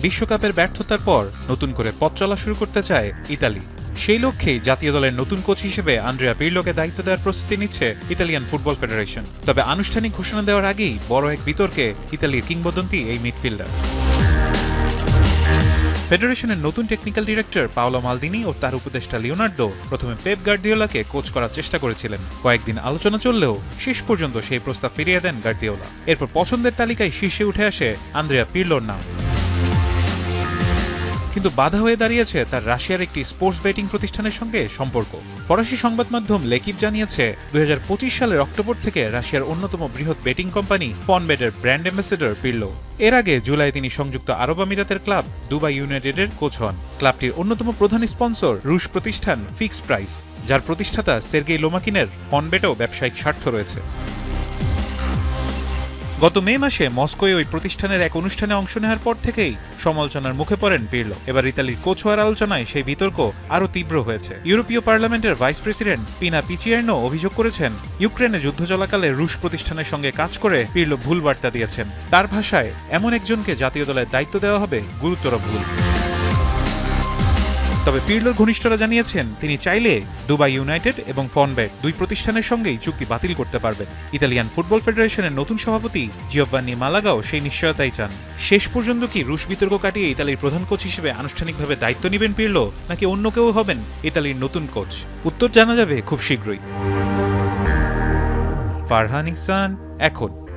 বিশ্বকাপের ব্যর্থতার পর নতুন করে পথ চলা শুরু করতে চায় ইতালি। সেই লক্ষ্যেই জাতীয় দলের নতুন কোচ হিসেবে আন্দ্রেয়া পিরলোকে দায়িত্ব দেওয়ার প্রস্তুতি নিচ্ছে ইতালিয়ান ফুটবল ফেডারেশন। তবে আনুষ্ঠানিক ঘোষণা দেওয়ার আগেই বড় এক বিতর্কে ইতালির কিংবদন্তি এই মিডফিল্ডার। ফেডারেশনের নতুন টেকনিক্যাল ডিরেক্টর পাওলো মালদিনি ও তার উপদেষ্টা লিওনার্দো প্রথমে পেপ গার্দিওলাকে কোচ করার চেষ্টা করেছিলেন। কয়েকদিন আলোচনা চললেও শেষ পর্যন্ত সেই প্রস্তাব ফিরিয়ে দেন গার্দিওলা। এরপর পছন্দের তালিকায় শীর্ষে উঠে আসে আন্দ্রেয়া পিরলোর নাম। কিন্তু বাধা হয়ে দাঁড়িয়েছে তার রাশিয়ার একটি স্পোর্টস বেটিং প্রতিষ্ঠানের সঙ্গে সম্পর্ক। ফরাসি সংবাদ মাধ্যম লেকিপ জানিয়েছে 2025 সালের অক্টোবর থেকে রাশিয়ার অন্যতম বৃহৎ বেটিং কোম্পানি ফনবেটের ব্র্যান্ড অ্যাম্বাসেডর পিরলো। এর আগে জুলাই তিনি সংযুক্ত আরব আমিরাতের ক্লাব দুবাই ইউনাইটেডের কোচ হন। ক্লাবটির অন্যতম প্রধান স্পন্সর রুশ প্রতিষ্ঠান ফিক্সড প্রাইস, যার প্রতিষ্ঠাতা সের্গেই লোমাকিনের ফনবেটেও ব্যবসায়িক স্বার্থ রয়েছে। গত মে মাসে মস্কোয় ওই প্রতিষ্ঠানের এক অনুষ্ঠানে অংশ নেওয়ার পর থেকেই সমালোচনার মুখে পড়েন পিরলো। এবার ইতালির কোচ হওয়ার আলোচনায় সেই বিতর্ক আরও তীব্র হয়েছে। ইউরোপীয় পার্লামেন্টের ভাইস প্রেসিডেন্ট পিনা পিচিয়ার্নো অভিযোগ করেছেন, ইউক্রেনে যুদ্ধ চলাকালে রুশ প্রতিষ্ঠানের সঙ্গে কাজ করে পিরলো ভুল বার্তা দিয়েছেন। তার ভাষায়, এমন একজনকে জাতীয় দলের দায়িত্ব দেওয়া হবে গুরুতর ভুল। তবে পিরলোর ঘনিষ্ঠরা জানিয়েছেন, তিনি চাইলে দুবাই ইউনাইটেড এবং ফনবেট দুই প্রতিষ্ঠানের সঙ্গেই চুক্তি বাতিল করতে পারবেন। ইতালিয়ান ফুটবল ফেডারেশনের নতুন সভাপতি জিওভান্নি মালাগাও সেই নিশ্চয়তাই চান। শেষ পর্যন্ত কি রুশ বিতর্ক কাটিয়ে ইতালির প্রধান কোচ হিসেবে আনুষ্ঠানিকভাবে দায়িত্ব নেবেন পিরলো, নাকি অন্য কেউ হবেন ইতালির নতুন কোচ? উত্তর জানা যাবে খুব শীঘ্রই। ফারহান ইহসান, এখন।